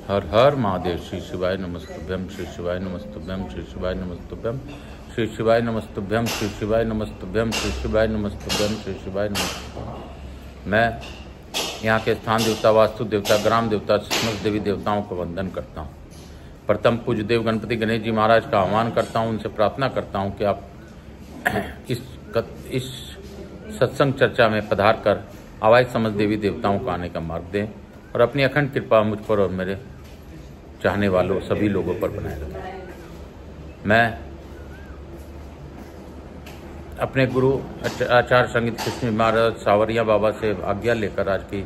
हर हर महादेव। श्री शिवाय नमस्तुभ्यम, श्री शिवाय नमस्तुभ्यम, श्री शिवाय नमस्तुभ्यम, श्री शिवाय नमस्तुभ्यम, श्री शिवाय नमस्तुभ्यम, श्री शिवाय नमस्तुभ्यम, श्री शिवाय नमस्तुभ्यम। मैं यहाँ के स्थान देवता, वास्तु देवता, ग्राम देवता, समस्त देवी देवताओं को वंदन करता हूँ। प्रथम पूज्य देव गणपति गणेश जी महाराज का आह्वान करता हूँ, उनसे प्रार्थना करता हूँ कि आप इस सत्संग चर्चा में पधार कर आवाज समस्त देवी देवताओं को आने का मार्ग दें और अपनी अखंड कृपा मुझ पर और मेरे चाहने वालों सभी लोगों पर बनाए रखें। मैं अपने गुरु आचार्य संगीत कृष्ण महाराज सावरिया बाबा से आज्ञा लेकर आज की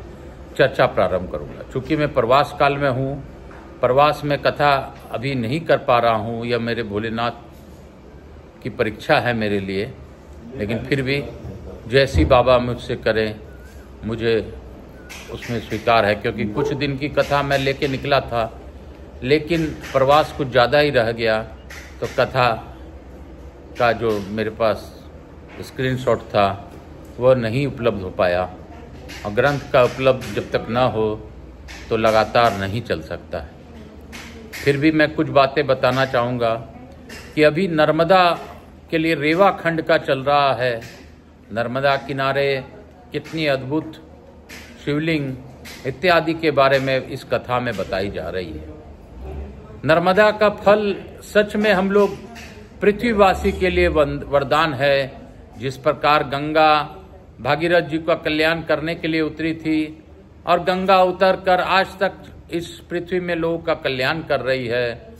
चर्चा प्रारंभ करूंगा। चूंकि मैं प्रवास काल में हूँ, प्रवास में कथा अभी नहीं कर पा रहा हूँ, यह मेरे भोलेनाथ की परीक्षा है मेरे लिए, लेकिन फिर भी जैसी बाबा मुझसे करें मुझे उसमें स्वीकार है। क्योंकि कुछ दिन की कथा मैं लेके निकला था, लेकिन प्रवास कुछ ज़्यादा ही रह गया, तो कथा का जो मेरे पास स्क्रीनशॉट था वह नहीं उपलब्ध हो पाया, और ग्रंथ का उपलब्ध जब तक न हो तो लगातार नहीं चल सकता है। फिर भी मैं कुछ बातें बताना चाहूँगा कि अभी नर्मदा के लिए रेवा खंड का चल रहा है। नर्मदा किनारे कितनी अद्भुत शिवलिंग इत्यादि के बारे में इस कथा में बताई जा रही है। नर्मदा का फल सच में हम लोग पृथ्वीवासी के लिए वरदान है। जिस प्रकार गंगा भागीरथ जी का कल्याण करने के लिए उतरी थी और गंगा उतर कर आज तक इस पृथ्वी में लोगों का कल्याण कर रही है,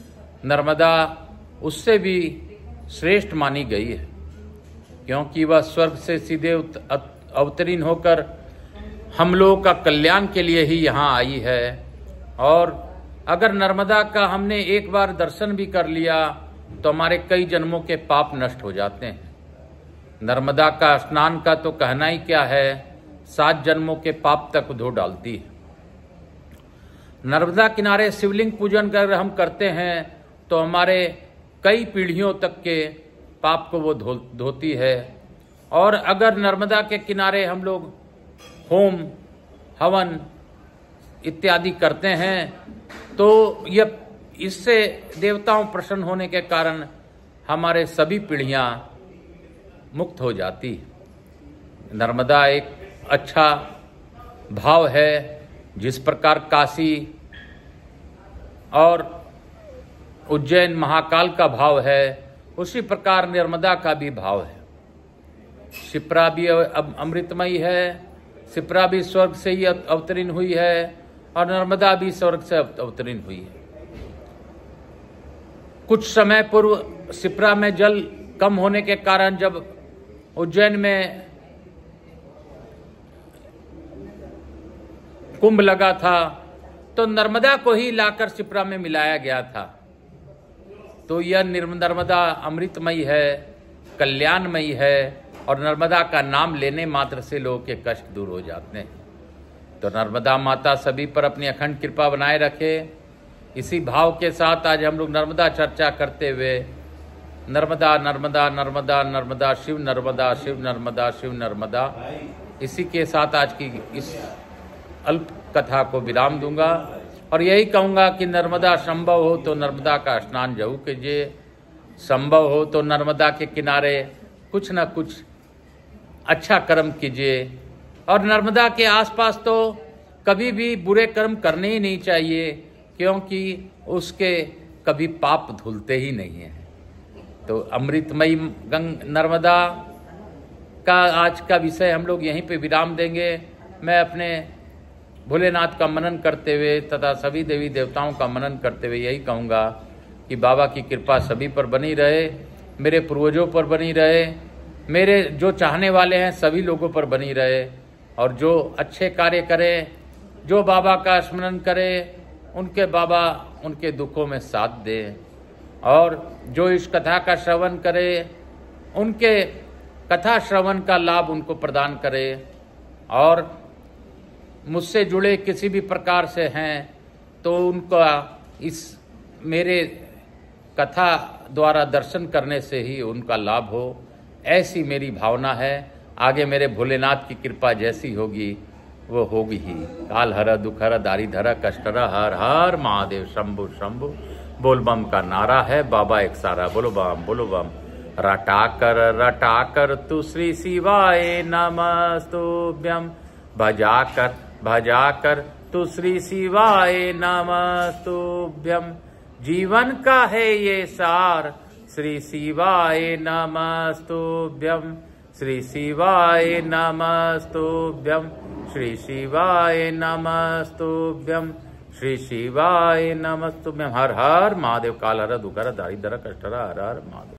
नर्मदा उससे भी श्रेष्ठ मानी गई है, क्योंकि वह स्वर्ग से सीधे अवतीर्ण होकर हम लोगों का कल्याण के लिए ही यहाँ आई है। और अगर नर्मदा का हमने एक बार दर्शन भी कर लिया तो हमारे कई जन्मों के पाप नष्ट हो जाते हैं। नर्मदा का स्नान का तो कहना ही क्या है, 7 जन्मों के पाप तक धो डालती है। नर्मदा किनारे शिवलिंग पूजन कर हम करते हैं तो हमारे कई पीढ़ियों तक के पाप को वो धोती है। और अगर नर्मदा के किनारे हम लोग होम हवन इत्यादि करते हैं तो यह इससे देवताओं प्रसन्न होने के कारण हमारे सभी पीढ़ियां मुक्त हो जाती है। नर्मदा एक अच्छा भाव है। जिस प्रकार काशी और उज्जैन महाकाल का भाव है, उसी प्रकार नर्मदा का भी भाव है। शिप्रा भी अमृतमयी है, शिप्रा भी स्वर्ग से ही अवतीर्ण हुई है और नर्मदा भी स्वर्ग से अवतीर्ण हुई है। कुछ समय पूर्व शिप्रा में जल कम होने के कारण जब उज्जैन में कुंभ लगा था तो नर्मदा को ही लाकर शिप्रा में मिलाया गया था। तो यह नर्मदा अमृतमयी है, कल्याणमयी है, और नर्मदा का नाम लेने मात्र से लोगों के कष्ट दूर हो जाते हैं। तो नर्मदा माता सभी पर अपनी अखंड कृपा बनाए रखे। इसी भाव के साथ आज हम लोग नर्मदा चर्चा करते हुए नर्मदा नर्मदा नर्मदा नर्मदा शिव नर्मदा शिव नर्मदा शिव नर्मदा, इसी के साथ आज की इस अल्प कथा को विराम दूंगा और यही कहूँगा कि नर्मदा संभव हो तो नर्मदा का स्नान जरूर कीजिए। संभव हो तो नर्मदा के किनारे कुछ न कुछ अच्छा कर्म कीजिए। और नर्मदा के आसपास तो कभी भी बुरे कर्म करने ही नहीं चाहिए, क्योंकि उसके कभी पाप धुलते ही नहीं हैं। तो अमृतमयी नर्मदा का आज का विषय हम लोग यहीं पे विराम देंगे। मैं अपने भोलेनाथ का मनन करते हुए तथा सभी देवी देवताओं का मनन करते हुए यही कहूँगा कि बाबा की कृपा सभी पर बनी रहे, मेरे पूर्वजों पर बनी रहे, मेरे जो चाहने वाले हैं सभी लोगों पर बनी रहे, और जो अच्छे कार्य करें, जो बाबा का स्मरण करें, उनके बाबा उनके दुखों में साथ दें, और जो इस कथा का श्रवण करे उनके कथा श्रवण का लाभ उनको प्रदान करे। और मुझसे जुड़े किसी भी प्रकार से हैं तो उनका इस मेरे कथा द्वारा दर्शन करने से ही उनका लाभ हो, ऐसी मेरी भावना है। आगे मेरे भोलेनाथ की कृपा जैसी होगी वो होगी ही। काल हर दुख हर दारी धरा कष्ट हर हर हर महादेव शंभु शंभु। बोल बम का नारा है, बाबा एक सारा। बोलो बम बोलो बम। रटाकर तू श्री शिवाय नमस्तुभ्यं। भजाकर तू श्री शिवाय नमस्तुभ्यं। जीवन का है ये सार, श्री शिवाय नमस्तुभ्यं। श्री शिवाय नमस्तुभ्यं। श्री शिवाय नमस्तुभ्यं। श्री शिवाय नमस्तुभ्यं। हर हर महादेव। काल हर दुख हर दारिद्र कष्ट हर हर महादेव।